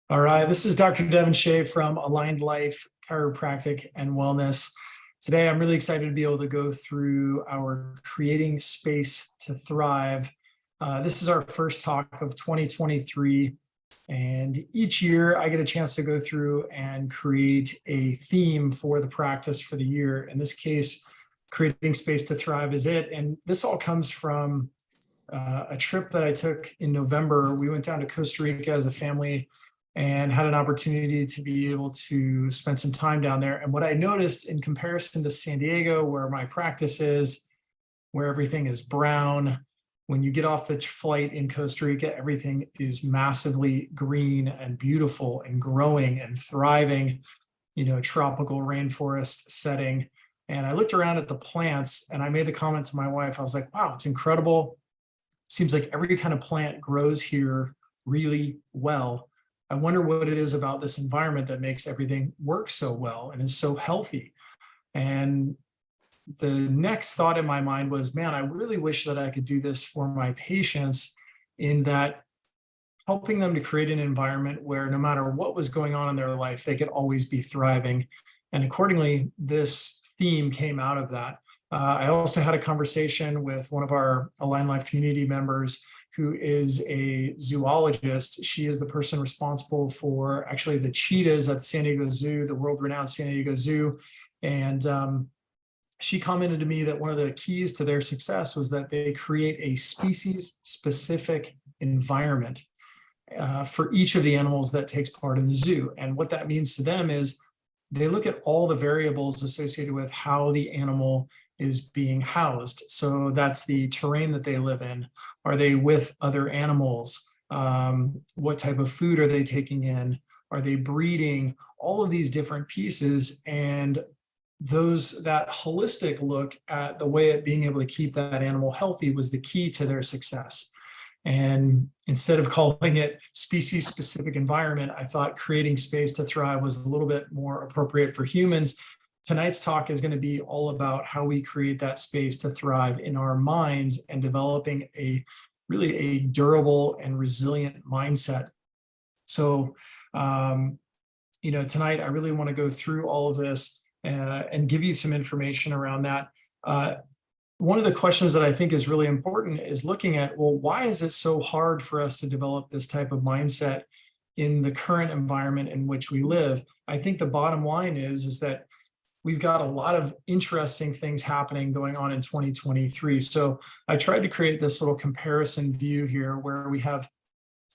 All right, this is Dr. Devin Shea from Aligned Life Chiropractic and Wellness. Today, I'm really excited to be able to go through our Creating Space to Thrive. This is our first talk of 2023, and each year I get a chance to go through and create a theme for the practice for the year. In this case, Creating Space to Thrive is it, and this all comes from a trip that I took in November. We went down to Costa Rica as a family and had an opportunity to be able to spend some time down there. And what I noticed in comparison to San Diego, where my practice is, where everything is brown, when you get off the flight in Costa Rica, everything is massively green and beautiful and growing and thriving, tropical rainforest setting. And I looked around at the plants and I made the comment to my wife, I was like, wow, it's incredible. Seems like every kind of plant grows here really well. I wonder what it is about this environment that makes everything work so well and is so healthy. And the next thought in my mind was, man, I really wish that I could do this for my patients, in that helping them to create an environment where no matter what was going on in their life, they could always be thriving. And accordingly, this theme came out of that. I also had a conversation with one of our Align Life community members who is a zoologist. She is the person responsible for actually the cheetahs at San Diego Zoo, the world-renowned San Diego Zoo. And she commented to me that one of the keys to their success was that they create a species-specific environment for each of the animals that takes part in the zoo. And what that means to them is they look at all the variables associated with how the animal is being housed. So that's the terrain that they live in. Are they with other animals? What type of food are they taking in? Are they breeding? All of these different pieces, and that holistic look at the way of being able to keep that animal healthy was the key to their success. And instead of calling it species-specific environment, I thought Creating Space to Thrive was a little bit more appropriate for humans. Tonight's talk is going to be all about how we create that space to thrive in our minds and developing a durable and resilient mindset. So, tonight I really want to go through all of this and give you some information around that. One of the questions that I think is really important is looking at, well, why is it so hard for us to develop this type of mindset in the current environment in which we live? I think the bottom line is that we've got a lot of interesting things happening going on in 2023. So I tried to create this little comparison view here where we have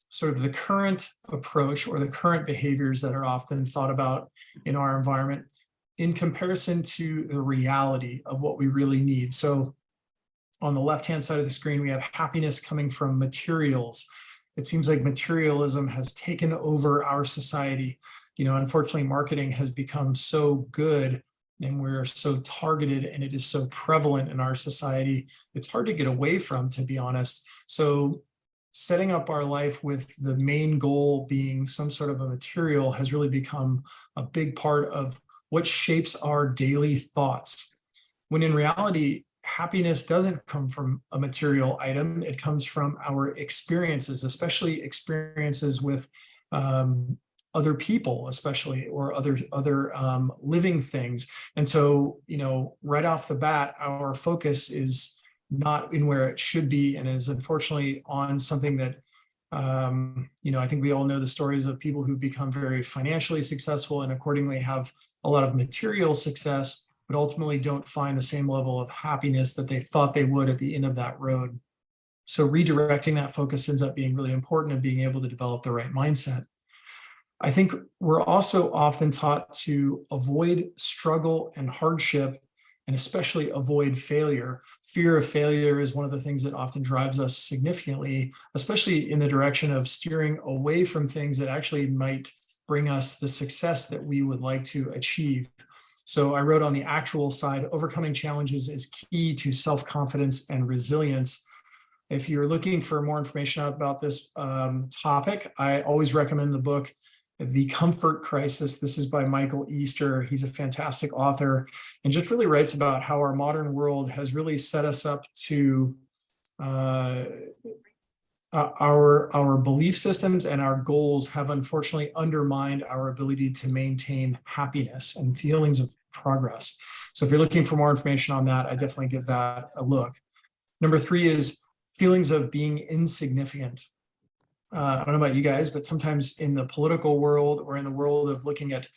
sort of the current approach or the current behaviors that are often thought about in our environment in comparison to the reality of what we really need. So on the left-hand side of the screen, we have happiness coming from materials. It seems like materialism has taken over our society. Unfortunately, marketing has become so good and we're so targeted and it is so prevalent in our society. It's hard to get away from, to be honest. So setting up our life with the main goal being some sort of a material has really become a big part of what shapes our daily thoughts. When in reality, happiness doesn't come from a material item. It comes from our experiences, especially experiences with other people, especially, or other living things. And so, right off the bat, our focus is not in where it should be, and is unfortunately on something that, I think we all know the stories of people who've become very financially successful and accordingly have a lot of material success, but ultimately don't find the same level of happiness that they thought they would at the end of that road. So redirecting that focus ends up being really important and being able to develop the right mindset. I think we're also often taught to avoid struggle and hardship, and especially avoid failure. Fear of failure is one of the things that often drives us significantly, especially in the direction of steering away from things that actually might bring us the success that we would like to achieve. So I wrote on the actual side, overcoming challenges is key to self-confidence and resilience. If you're looking for more information about this topic, I always recommend the book, The Comfort Crisis. This is by Michael Easter. He's a fantastic author and just really writes about how our modern world has really set us up to our belief systems and our goals have unfortunately undermined our ability to maintain happiness and feelings of progress. So if you're looking for more information on that, I definitely give that a look. Number 3 is feelings of being insignificant. I don't know about you guys, but sometimes in the political world or in the world of looking at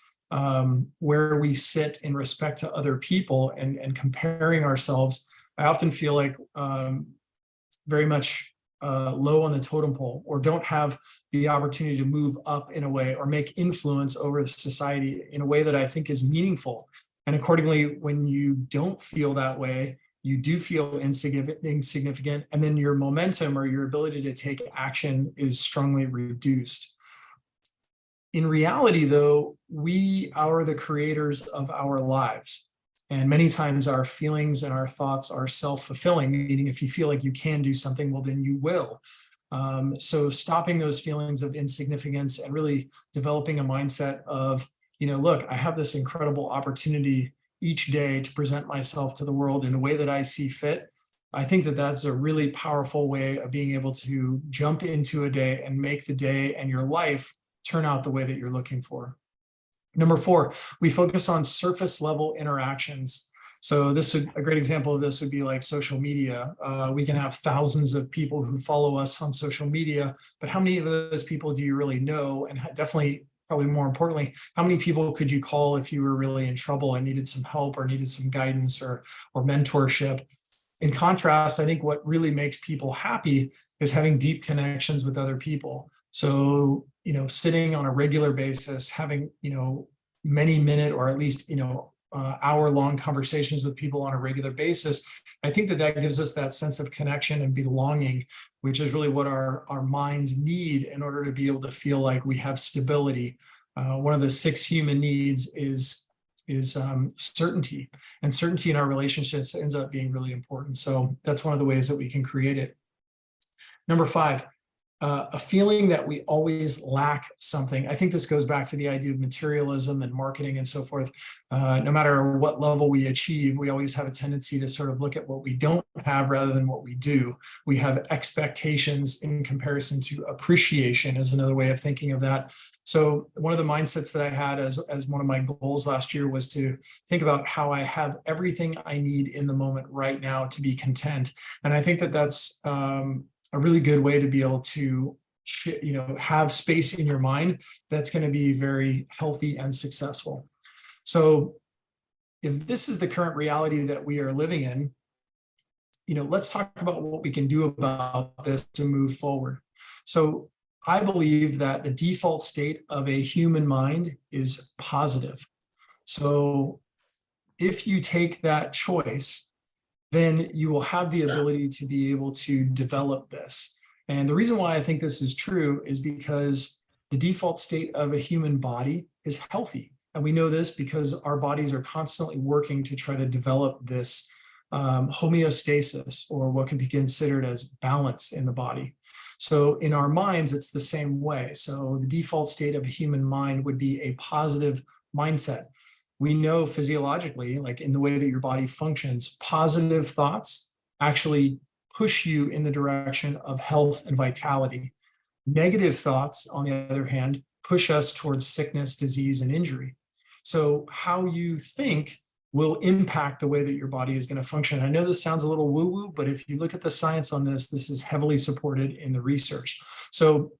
where we sit in respect to other people and comparing ourselves, I often feel like very much low on the totem pole, or don't have the opportunity to move up in a way or make influence over society in a way that I think is meaningful. And accordingly, when you don't feel that way, you do feel insignificant, and then your momentum or your ability to take action is strongly reduced. In reality, though, we are the creators of our lives. And many times our feelings and our thoughts are self-fulfilling, meaning if you feel like you can do something, well, then you will. So stopping those feelings of insignificance and really developing a mindset of, look, I have this incredible opportunity each day to present myself to the world in the way that I see fit. I think that that's a really powerful way of being able to jump into a day and make the day and your life turn out the way that you're looking for. Number 4, we focus on surface level interactions. So a great example of this would be like social media. We can have thousands of people who follow us on social media, but how many of those people do you really know? And definitely, probably more importantly, how many people could you call if you were really in trouble and needed some help or needed some guidance or mentorship? In contrast, I think what really makes people happy is having deep connections with other people. So, sitting on a regular basis, having, many minute or at least, hour-long conversations with people on a regular basis, I think that gives us that sense of connection and belonging, which is really what our minds need in order to be able to feel like we have stability. One of the 6 human needs is certainty, and certainty in our relationships ends up being really important. So that's one of the ways that we can create it. Number 5, a feeling that we always lack something. I think this goes back to the idea of materialism and marketing and so forth. No matter what level we achieve, we always have a tendency to sort of look at what we don't have rather than what we do. We have expectations in comparison to appreciation is another way of thinking of that. So one of the mindsets that I had as one of my goals last year was to think about how I have everything I need in the moment right now to be content. And I think that that's a really good way to be able to, have space in your mind that's going to be very healthy and successful. So if this is the current reality that we are living in, let's talk about what we can do about this to move forward. So I believe that the default state of a human mind is positive. So if you take that choice, then you will have the ability to be able to develop this. And the reason why I think this is true is because the default state of a human body is healthy. And we know this because our bodies are constantly working to try to develop this homeostasis, or what can be considered as balance in the body. So in our minds, it's the same way. So the default state of a human mind would be a positive mindset. We know physiologically, like in the way that your body functions, positive thoughts actually push you in the direction of health and vitality. Negative thoughts, on the other hand, push us towards sickness, disease, and injury. So how you think will impact the way that your body is going to function. I know this sounds a little woo-woo, but if you look at the science on this, this is heavily supported in the research. So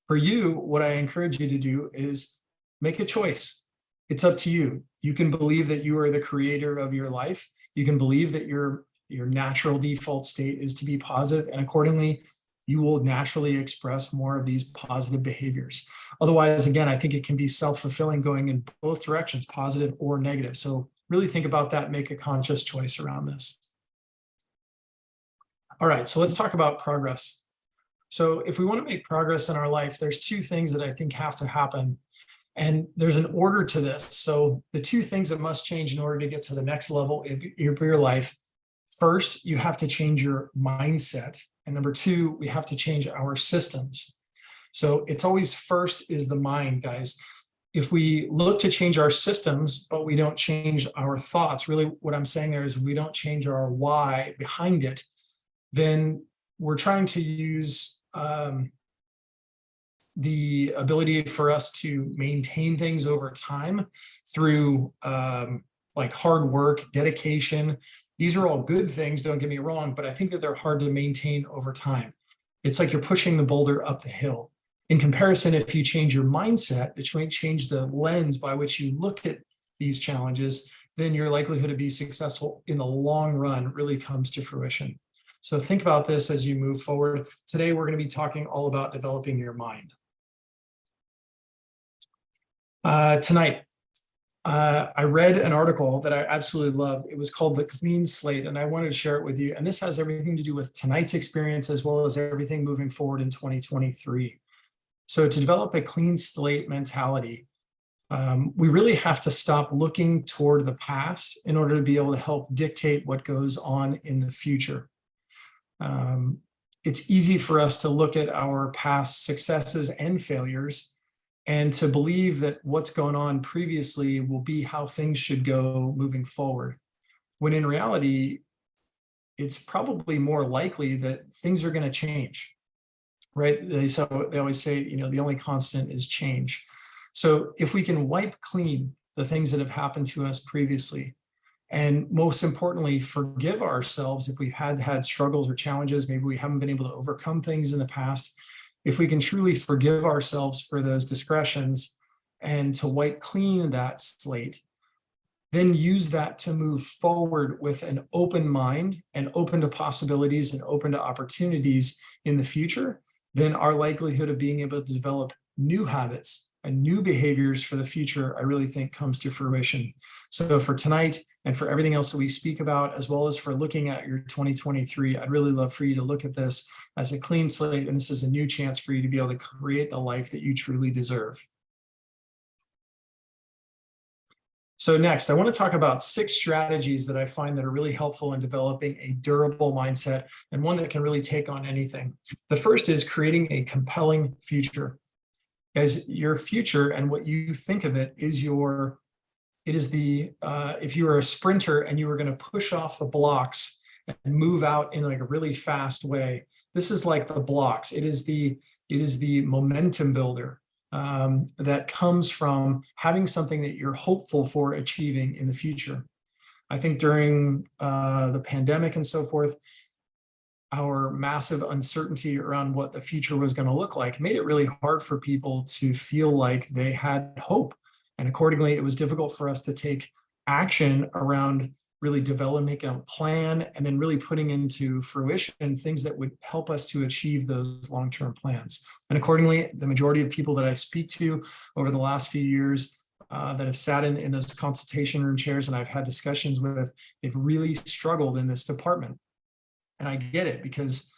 for you, what I encourage you to do is make a choice. It's up to you. You can believe that you are the creator of your life. You can believe that your natural default state is to be positive, and accordingly, you will naturally express more of these positive behaviors. Otherwise, again, I think it can be self-fulfilling going in both directions, positive or negative. So really think about that, make a conscious choice around this. All right, so let's talk about progress. So if we want to make progress in our life, there's 2 things that I think have to happen. And there's an order to this. So the 2 things that must change in order to get to the next level of your life: first, you have to change your mindset. And number 2, we have to change our systems. So it's always first is the mind, guys. If we look to change our systems, but we don't change our thoughts, really what I'm saying there is we don't change our why behind it, then we're trying to use the ability for us to maintain things over time through like hard work, dedication. These are all good things, don't get me wrong, but I think that they're hard to maintain over time. It's like you're pushing the boulder up the hill. In comparison, if you change your mindset, if you change the lens by which you look at these challenges, then your likelihood to be successful in the long run really comes to fruition. So think about this as you move forward. Today, we're going to be talking all about developing your mind. Tonight, I read an article that I absolutely loved. It was called The Clean Slate, and I wanted to share it with you. And this has everything to do with tonight's experience as well as everything moving forward in 2023. So to develop a clean slate mentality, we really have to stop looking toward the past in order to be able to help dictate what goes on in the future. It's easy for us to look at our past successes and failures and to believe that what's going on previously will be how things should go moving forward. When in reality, it's probably more likely that things are going to change, right? They always say, the only constant is change. So if we can wipe clean the things that have happened to us previously, and most importantly, forgive ourselves if we've had struggles or challenges, maybe we haven't been able to overcome things in the past. If we can truly forgive ourselves for those discretions and to wipe clean that slate, then use that to move forward with an open mind and open to possibilities and open to opportunities in the future, then our likelihood of being able to develop new habits and new behaviors for the future, I really think comes to fruition. So for tonight and for everything else that we speak about, as well as for looking at your 2023, I'd really love for you to look at this as a clean slate. And this is a new chance for you to be able to create the life that you truly deserve. So next, I want to talk about 6 strategies that I find that are really helpful in developing a durable mindset and one that can really take on anything. The first is creating a compelling future. Guys, your future and what you think of it is if you were a sprinter and you were going to push off the blocks and move out in like a really fast way, this is like the blocks. It is the momentum builder that comes from having something that you're hopeful for achieving in the future. I think during the pandemic and so forth, our massive uncertainty around what the future was going to look like made it really hard for people to feel like they had hope. And accordingly, it was difficult for us to take action around really developing a plan and then really putting into fruition things that would help us to achieve those long-term plans. And accordingly, the majority of people that I speak to over the last few years that have sat in those consultation room chairs and I've had discussions with, they've really struggled in this department. And I get it because,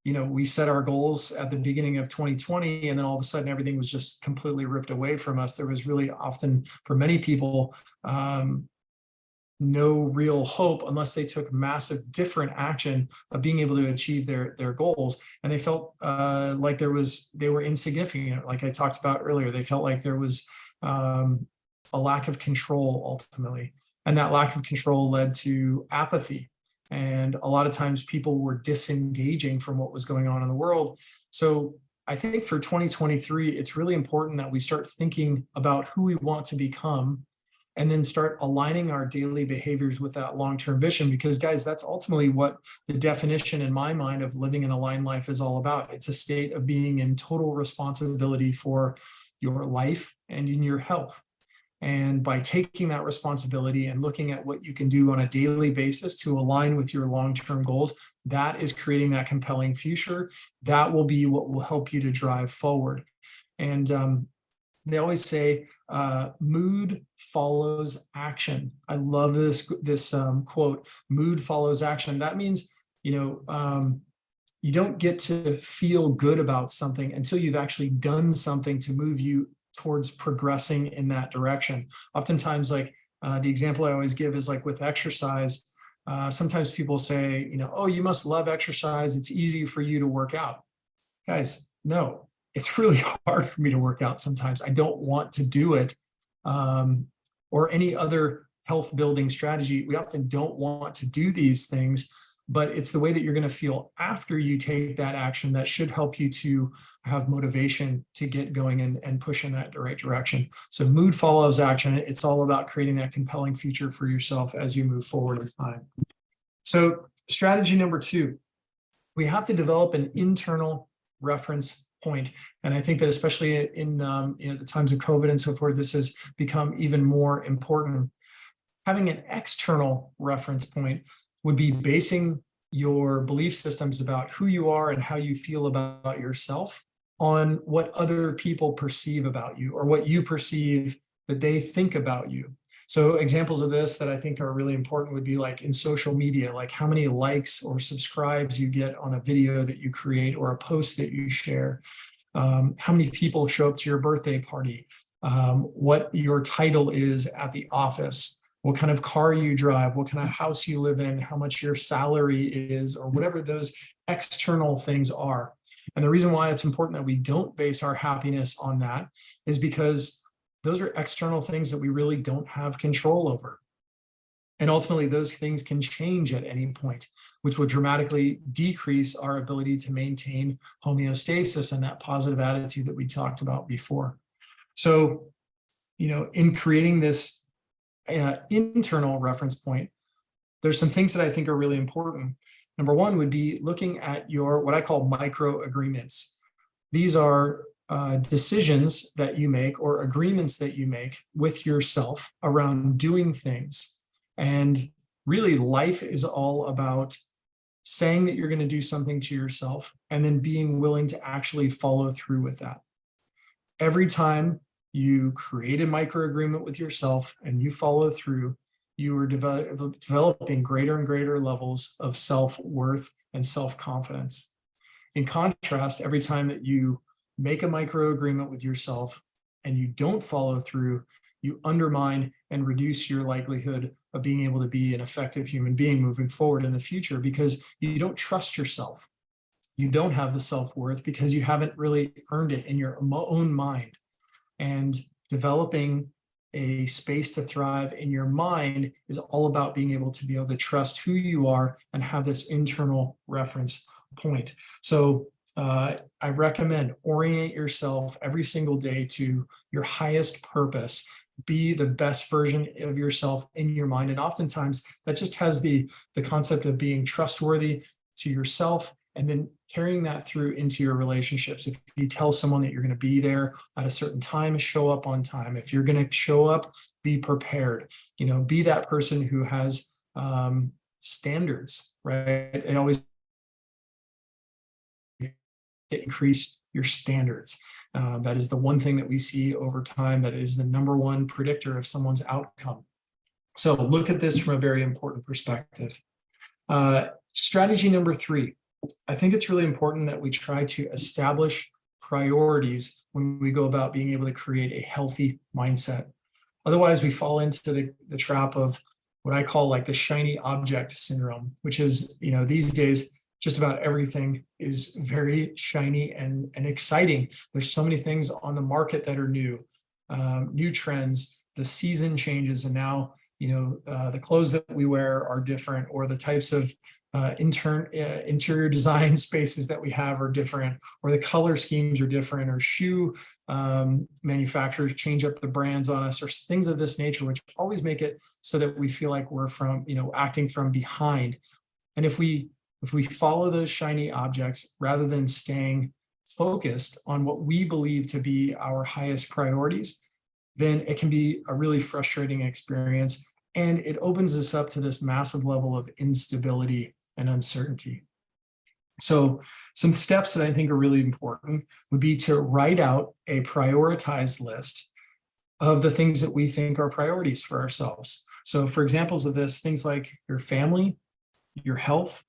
we set our goals at the beginning of 2020, and then all of a sudden everything was just completely ripped away from us. There was really often, for many people, no real hope unless they took massive different action of being able to achieve their goals. And they felt like they were insignificant. Like I talked about earlier, they felt like there was a lack of control ultimately. And that lack of control led to apathy. And a lot of times people were disengaging from what was going on in the world. So I think for 2023, it's really important that we start thinking about who we want to become and then start aligning our daily behaviors with that long-term vision. Because guys, that's ultimately what the definition in my mind of living an aligned life is all about. It's a state of being in total responsibility for your life and in your health. And by taking that responsibility and looking at what you can do on a daily basis to align with your long-term goals, that is creating that compelling future. That will be what will help you to drive forward. And they always say, mood follows action. I love this quote, mood follows action. That means, you don't get to feel good about something until you've actually done something to move you towards progressing in that direction. Oftentimes, the example I always give is like with exercise. Sometimes people say, oh, you must love exercise. It's easy for you to work out. Guys, no, it's really hard for me to work out sometimes. I don't want to do it. Or any other health building strategy. We often don't want to do these things but it's the way that you're going to feel after you take that action that should help you to have motivation to get going and push in that right direction. So mood follows action. It's all about creating that compelling future for yourself as you move forward in time. So strategy number 2, we have to develop an internal reference point. And I think that especially in the times of COVID and so forth, this has become even more important. Having an external reference point would be basing your belief systems about who you are and how you feel about yourself on what other people perceive about you or what you perceive that they think about you. So examples of this that I think are really important would be like in social media, like how many likes or subscribes you get on a video that you create or a post that you share, how many people show up to your birthday party, what your title is at the office, what kind of car you drive, what kind of house you live in, how much your salary is, or whatever those external things are. And the reason why it's important that we don't base our happiness on that is because those are external things that we really don't have control over. And ultimately, those things can change at any point, which will dramatically decrease our ability to maintain homeostasis and that positive attitude that we talked about before. So, in creating this internal reference point, there's some things that I think are really important. Number 1 would be looking at your what I call micro agreements. These are decisions that you make or agreements that you make with yourself around doing things. And really, life is all about saying that you're going to do something to yourself and then being willing to actually follow through with that. Every time you create a micro agreement with yourself and you follow through, you are developing greater and greater levels of self-worth and self-confidence. In contrast, every time that you make a micro agreement with yourself and you don't follow through, you undermine and reduce your likelihood of being able to be an effective human being moving forward in the future because you don't trust yourself. You don't have the self-worth because you haven't really earned it in your own mind. And developing a space to thrive in your mind is all about being able to trust who you are and have this internal reference point. So I recommend orient yourself every single day to your highest purpose. Be the best version of yourself in your mind. And oftentimes that just has the concept of being trustworthy to yourself and then carrying that through into your relationships. If you tell someone that you're going to be there at a certain time, show up on time. If you're going to show up, be prepared. Be that person who has standards, right? I always increase your standards. That is the one thing that we see over time that is the number one predictor of someone's outcome. So look at this from a very important perspective. Strategy number 3. I think it's really important that we try to establish priorities when we go about being able to create a healthy mindset. Otherwise, we fall into the trap of what I call like the shiny object syndrome, which is, these days, just about everything is very shiny and exciting. There's so many things on the market that are new trends, the season changes, and now, the clothes that we wear are different, or the types of interior design spaces that we have are different, or the color schemes are different, or shoe manufacturers change up the brands on us, or things of this nature, which always make it so that we feel like we're acting from behind. And if we follow those shiny objects rather than staying focused on what we believe to be our highest priorities, then it can be a really frustrating experience. And it opens us up to this massive level of instability and uncertainty. So some steps that I think are really important would be to write out a prioritized list of the things that we think are priorities for ourselves. So for examples of this, things like your family, your health,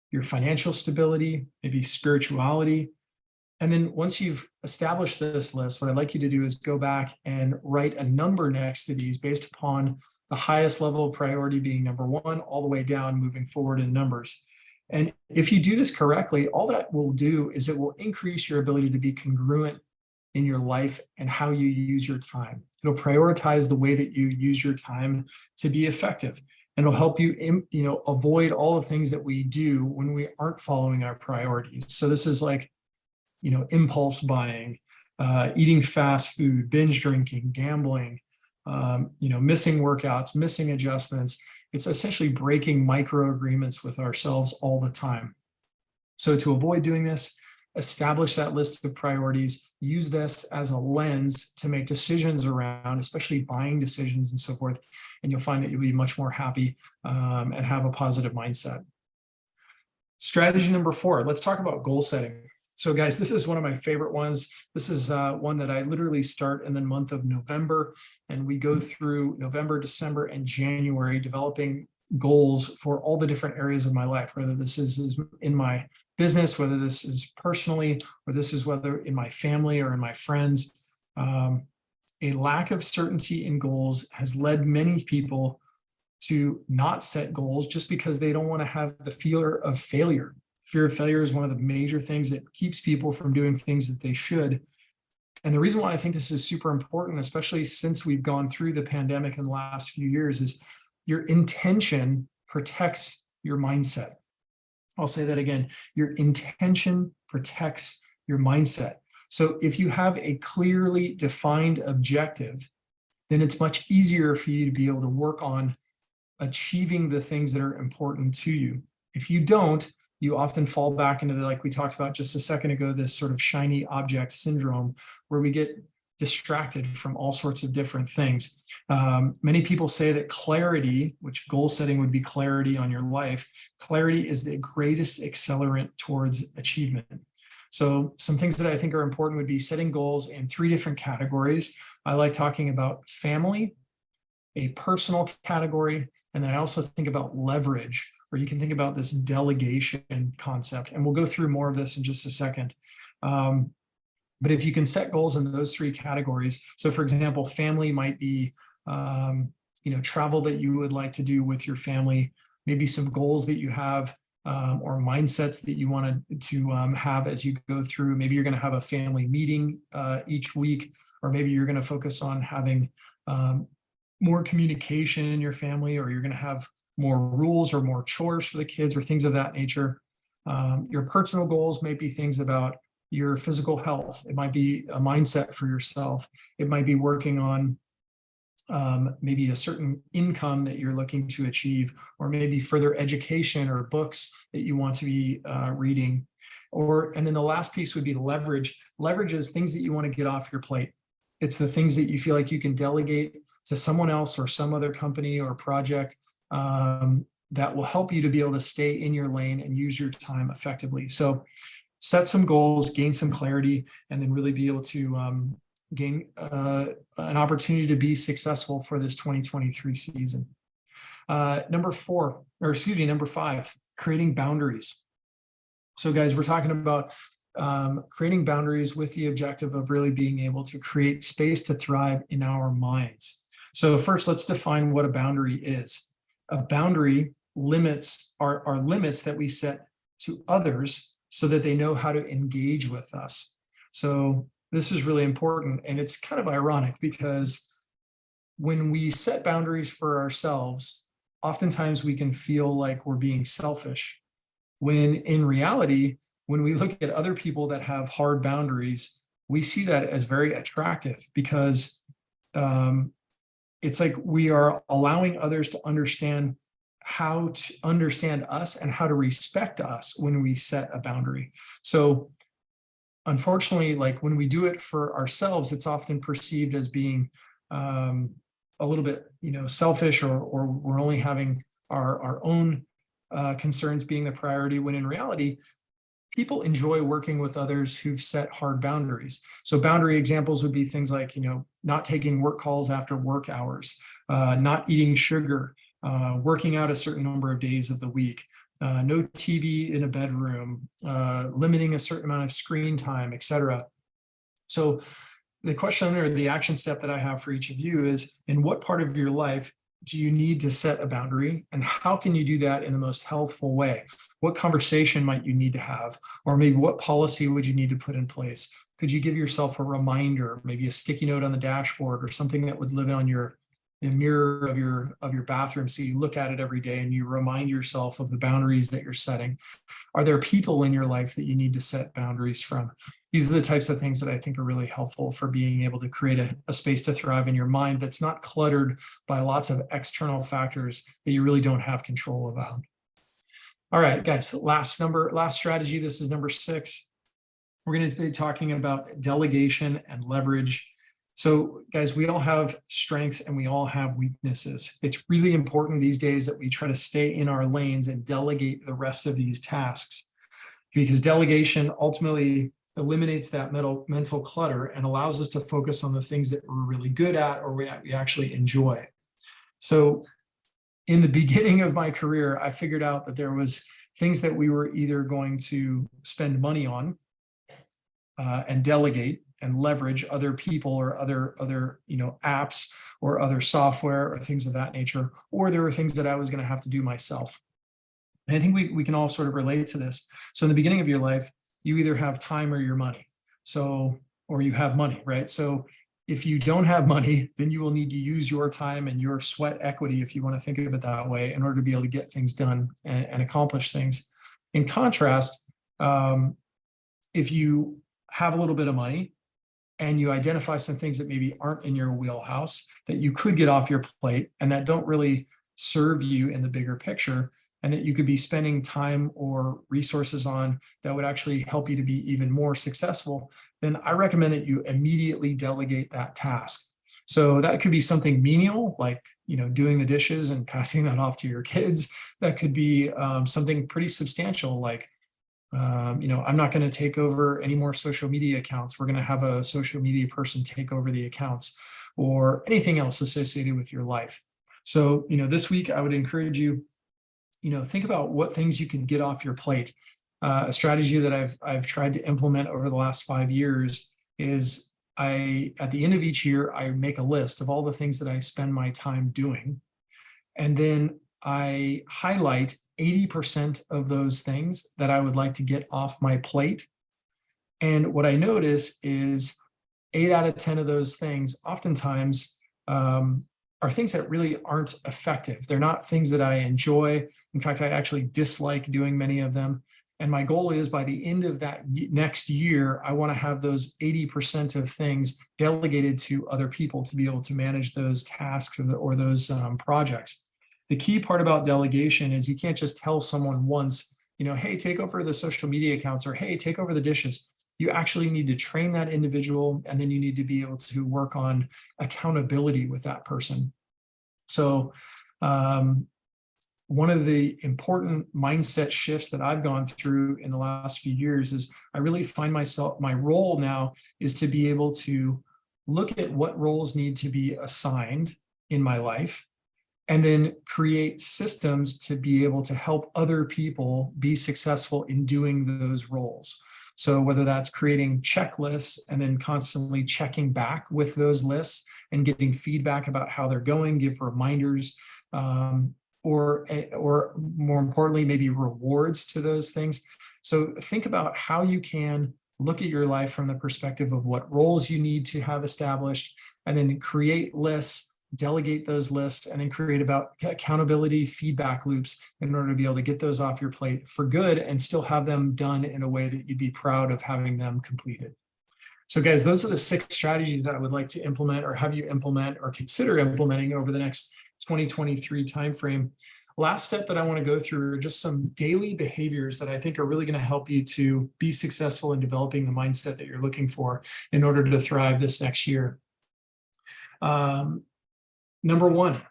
your financial stability, maybe spirituality. And then once you've established this list, what I'd like you to do is go back and write a number next to these based upon the highest level of priority being number 1, all the way down, moving forward in numbers. And if you do this correctly, all that will do is it will increase your ability to be congruent in your life and how you use your time. It'll prioritize the way that you use your time to be effective. and it'll help you, avoid all the things that we do when we aren't following our priorities. So this is like, impulse buying, eating fast food, binge drinking, gambling, missing workouts, missing adjustments. It's essentially breaking micro agreements with ourselves all the time. So to avoid doing this, establish that list of priorities, use this as a lens to make decisions around, especially buying decisions and so forth. And you'll find that you'll be much more happy and have a positive mindset. Strategy number 4, let's talk about goal setting. So guys, this is one of my favorite ones. This is one that I literally start in the month of November, and we go through November, December, and January developing goals for all the different areas of my life, whether this is in my business, whether this is personally, or this is whether in my family or in my friends. A lack of certainty in goals has led many people to not set goals just because they don't want to have the fear of failure. Fear of failure is one of the major things that keeps people from doing things that they should. And the reason why I think this is super important, especially since we've gone through the pandemic in the last few years, is your intention protects your mindset. I'll say that again. Your intention protects your mindset. So if you have a clearly defined objective, then it's much easier for you to be able to work on achieving the things that are important to you. If you don't, you often fall back into like we talked about just a second ago, this sort of shiny object syndrome where we get distracted from all sorts of different things. Many people say that clarity, which goal setting would be clarity on your life, clarity is the greatest accelerant towards achievement. So some things that I think are important would be setting goals in 3 different categories. I like talking about family, a personal category, and then I also think about leverage, or you can think about this delegation concept. And we'll go through more of this in just a second. But if you can set goals in those 3 categories, so for example, family might be, travel that you would like to do with your family, maybe some goals that you have or mindsets that you want to have as you go through. Maybe you're going to have a family meeting each week, or maybe you're going to focus on having more communication in your family, or you're going to have more rules or more chores for the kids or things of that nature. Your personal goals may be things about your physical health. It might be a mindset for yourself. It might be working on maybe a certain income that you're looking to achieve, or maybe further education or books that you want to be reading. And then the last piece would be leverage. Leverage is things that you want to get off your plate. It's the things that you feel like you can delegate to someone else or some other company or project that will help you to be able to stay in your lane and use your time effectively. So set some goals, gain some clarity, and then really be able to gain an opportunity to be successful for this 2023 season. Number 5, creating boundaries. So guys, we're talking about creating boundaries with the objective of really being able to create space to thrive in our minds. So first, let's define what a boundary is. A boundary limits are limits that we set to others so that they know how to engage with us. So this is really important. And it's kind of ironic because when we set boundaries for ourselves, oftentimes we can feel like we're being selfish, when in reality, when we look at other people that have hard boundaries, we see that as very attractive because it's like we are allowing others to understand how to understand us and how to respect us when we set a boundary. So unfortunately, like when we do it for ourselves, it's often perceived as being a little bit, selfish, or we're only having our own concerns being the priority, when in reality, people enjoy working with others who've set hard boundaries. So boundary examples would be things like, not taking work calls after work hours, not eating sugar, working out a certain number of days of the week, no TV in a bedroom, limiting a certain amount of screen time, etc. So the question or the action step that I have for each of you is, in what part of your life do you need to set a boundary, and how can you do that in the most healthful way? What conversation might you need to have, or maybe what policy would you need to put in place? Could you give yourself a reminder, maybe a sticky note on the dashboard, or something that would live on your mirror of your bathroom, so you look at it every day and you remind yourself of the boundaries that you're setting. Are there people in your life that you need to set boundaries from? These are the types of things that I think are really helpful for being able to create a space to thrive in your mind that's not cluttered by lots of external factors that you really don't have control about. All right, guys, last strategy. This is number 6. We're going to be talking about delegation and leverage. So guys, we all have strengths and we all have weaknesses. It's really important these days that we try to stay in our lanes and delegate the rest of these tasks, because delegation ultimately eliminates that mental clutter and allows us to focus on the things that we're really good at or we actually enjoy. So in the beginning of my career, I figured out that there was things that we were either going to spend money on and delegate and leverage other people or other apps or other software or things of that nature, or there were things that I was going to have to do myself. And I think we can all sort of relate to this. So in the beginning of your life, you either have time or your money. Or you have money, right? So if you don't have money, then you will need to use your time and your sweat equity, if you want to think of it that way, in order to be able to get things done and accomplish things. In contrast, if you have a little bit of money and you identify some things that maybe aren't in your wheelhouse that you could get off your plate and that don't really serve you in the bigger picture, and that you could be spending time or resources on that would actually help you to be even more successful, then I recommend that you immediately delegate that task. So that could be something menial, like doing the dishes and passing that off to your kids. That could be something pretty substantial, like I'm not going to take over any more social media accounts. We're going to have a social media person take over the accounts, or anything else associated with your life. So this week I would encourage you, think about what things you can get off your plate. A strategy that I've tried to implement over the last 5 years is at the end of each year, I make a list of all the things that I spend my time doing. And then I highlight 80% of those things that I would like to get off my plate. And what I notice is 8 out of 10 of those things oftentimes are things that really aren't effective. They're not things that I enjoy. In fact, I actually dislike doing many of them. And my goal is, by the end of that next year, I want to have those 80% of things delegated to other people to be able to manage those tasks or those projects. The key part about delegation is you can't just tell someone once, hey, take over the social media accounts, or hey, take over the dishes. You actually need to train that individual, and then you need to be able to work on accountability with that person. So one of the important mindset shifts that I've gone through in the last few years is I really find my role now is to be able to look at what roles need to be assigned in my life, and then create systems to be able to help other people be successful in doing those roles. So whether that's creating checklists and then constantly checking back with those lists and getting feedback about how they're going, give reminders, or more importantly, maybe rewards to those things. So think about how you can look at your life from the perspective of what roles you need to have established, and then create lists, delegate those lists, and then create about accountability feedback loops in order to be able to get those off your plate for good and still have them done in a way that you'd be proud of having them completed. So guys, those are the 6 strategies that I would like to implement, or have you implement or consider implementing over the next 2023 timeframe. Last step that I want to go through are just some daily behaviors that I think are really going to help you to be successful in developing the mindset that you're looking for in order to thrive this next year. Number 1,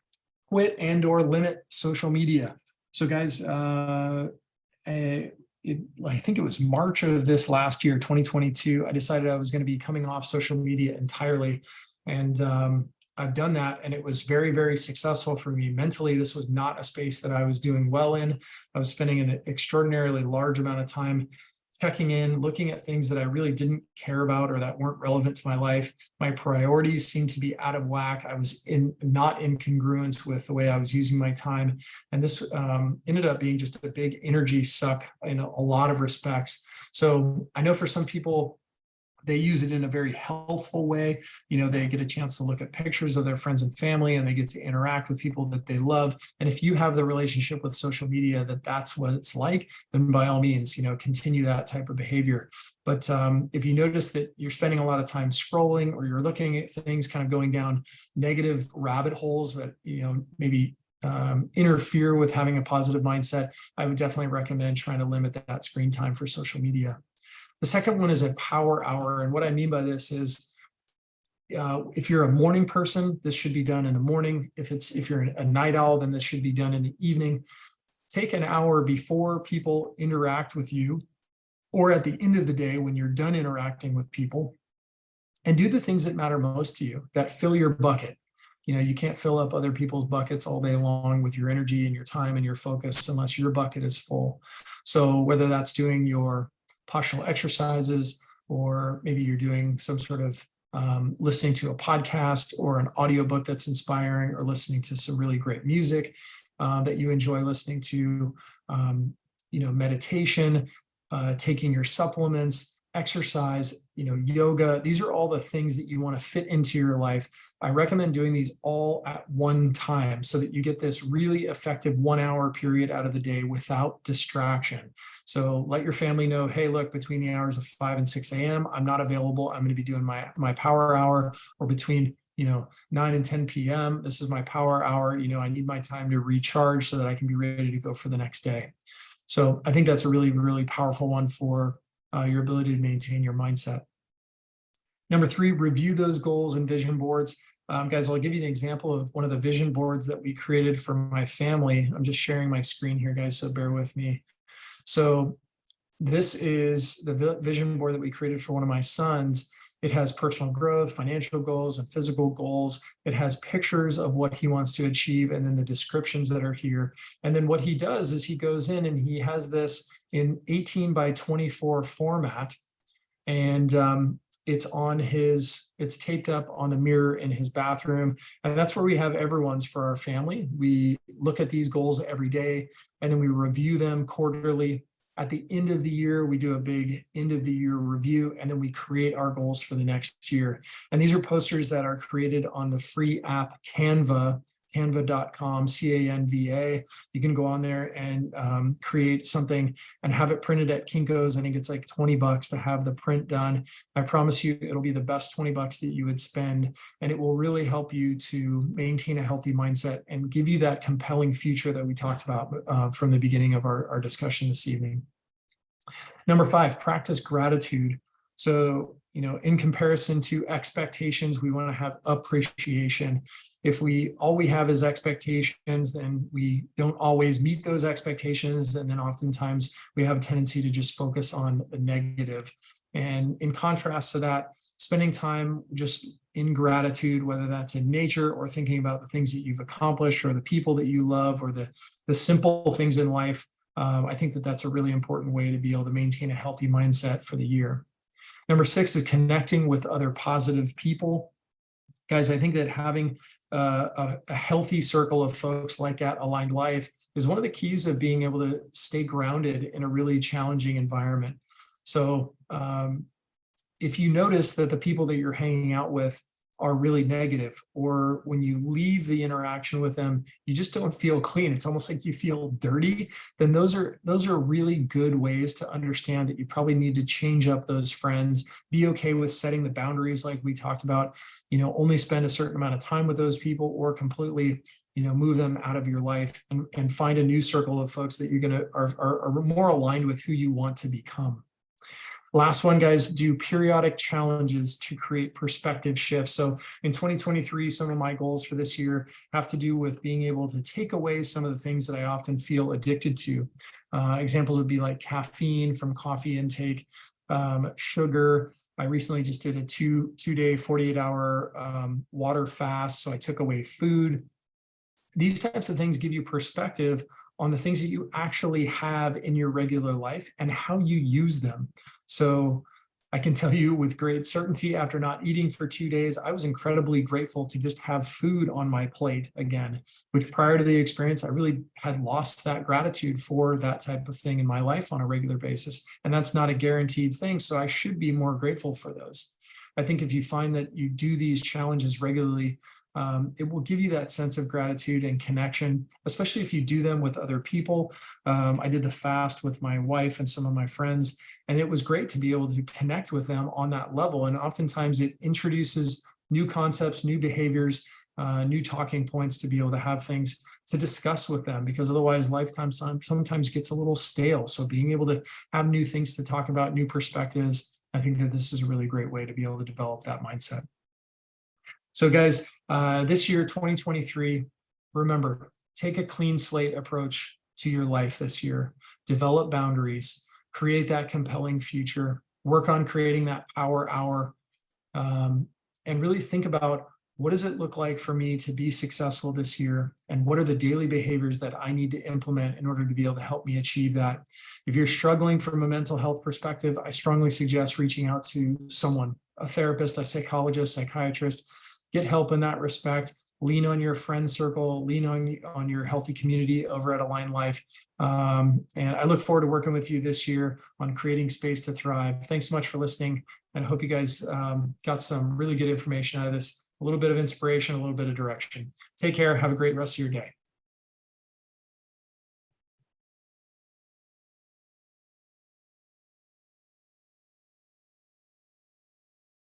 quit and/or limit social media. So guys, I think it was March of this last year, 2022, I decided I was going to be coming off social media entirely. And I've done that, and it was very, very successful for me. Mentally, this was not a space that I was doing well in. I was spending an extraordinarily large amount of time checking in, looking at things that I really didn't care about or that weren't relevant to my life. My priorities seemed to be out of whack. I was not in congruence with the way I was using my time. And this ended up being just a big energy suck in a lot of respects. So I know for some people, they use it in a very healthful way. They get a chance to look at pictures of their friends and family, and they get to interact with people that they love. And if you have the relationship with social media that's what it's like, then by all means, continue that type of behavior. But if you notice that you're spending a lot of time scrolling, or you're looking at things kind of going down negative rabbit holes that, maybe interfere with having a positive mindset, I would definitely recommend trying to limit that screen time for social media. The second one is a power hour. And what I mean by this is, if you're a morning person, this should be done in the morning. If you're a night owl, then this should be done in the evening. Take an hour before people interact with you, or at the end of the day when you're done interacting with people, and do the things that matter most to you, that fill your bucket. You can't fill up other people's buckets all day long with your energy and your time and your focus unless your bucket is full. So whether that's doing your postural exercises, or maybe you're doing some sort of listening to a podcast or an audiobook that's inspiring, or listening to some really great music that you enjoy listening to, meditation, taking your supplements, exercise, yoga. These are all the things that you want to fit into your life. I recommend doing these all at one time so that you get this really effective 1 hour period out of the day without distraction. So let your family know, hey, look, between the hours of 5 and 6 a.m., I'm not available. I'm going to be doing my power hour. Or between 9 and 10 p.m., this is my power hour. I need my time to recharge so that I can be ready to go for the next day. So I think that's a really, really powerful one for your ability to maintain your mindset. Number 3, review those goals and vision boards. Guys, I'll give you an example of one of the vision boards that we created for my family. I'm just sharing my screen here, guys, so bear with me. So this is the vision board that we created for one of my sons. It has personal growth, financial goals, and physical goals. It has pictures of what he wants to achieve, and then the descriptions that are here. And then what he does is he goes in and he has this in 18 by 24 format. And it's taped up on the mirror in his bathroom. And that's where we have everyone's for our family. We look at these goals every day, and then we review them quarterly. At the end of the year, we do a big end of the year review, and then we create our goals for the next year. And these are posters that are created on the free app Canva, canva.com, Canva. You can go on there and create something and have it printed at Kinko's. I think it's like $20 to have the print done. I promise you, it'll be the best $20 that you would spend, and it will really help you to maintain a healthy mindset and give you that compelling future that we talked about from the beginning of our discussion this evening. Number 5, practice gratitude. So, in comparison to expectations, we want to have appreciation. If all we have is expectations, then we don't always meet those expectations. And then oftentimes we have a tendency to just focus on the negative. And in contrast to that, spending time just in gratitude, whether that's in nature or thinking about the things that you've accomplished or the people that you love or the simple things in life, I think that's a really important way to be able to maintain a healthy mindset for the year. Number 6 is connecting with other positive people. Guys, I think that having a healthy circle of folks like at Aligned Life is one of the keys of being able to stay grounded in a really challenging environment. So if you notice that the people that you're hanging out with are really negative, or when you leave the interaction with them, you just don't feel clean, it's almost like you feel dirty, then those are really good ways to understand that you probably need to change up those friends. Be okay with setting the boundaries like we talked about, only spend a certain amount of time with those people, or completely move them out of your life and find a new circle of folks that are more aligned with who you want to become. Last one, guys, do periodic challenges to create perspective shifts. So in 2023, some of my goals for this year have to do with being able to take away some of the things that I often feel addicted to. Examples would be like caffeine from coffee intake, sugar. I recently just did a two-day, 48-hour water fast. So I took away food. These types of things give you perspective on the things that you actually have in your regular life and how you use them. So I can tell you with great certainty, after not eating for 2 days, I was incredibly grateful to just have food on my plate again, which prior to the experience, I really had lost that gratitude for that type of thing in my life on a regular basis. And that's not a guaranteed thing. So I should be more grateful for those. I think if you find that you do these challenges regularly, it will give you that sense of gratitude and connection, especially if you do them with other people. I did the fast with my wife and some of my friends, and it was great to be able to connect with them on that level. And oftentimes it introduces new concepts, new behaviors, new talking points to be able to have things to discuss with them, because otherwise lifetime sometimes gets a little stale. So being able to have new things to talk about, new perspectives, I think that this is a really great way to be able to develop that mindset. So guys, this year, 2023, remember, take a clean slate approach to your life this year. Develop boundaries, create that compelling future, work on creating that power hour, and really think about, what does it look like for me to be successful this year? And what are the daily behaviors that I need to implement in order to be able to help me achieve that? If you're struggling from a mental health perspective, I strongly suggest reaching out to someone, a therapist, a psychologist, psychiatrist. Get help in that respect. Lean on your friend circle, lean on your healthy community over at Align Life. And I look forward to working with you this year on creating space to thrive. Thanks so much for listening. And I hope you guys got some really good information out of this, a little bit of inspiration, a little bit of direction. Take care. Have a great rest of your day.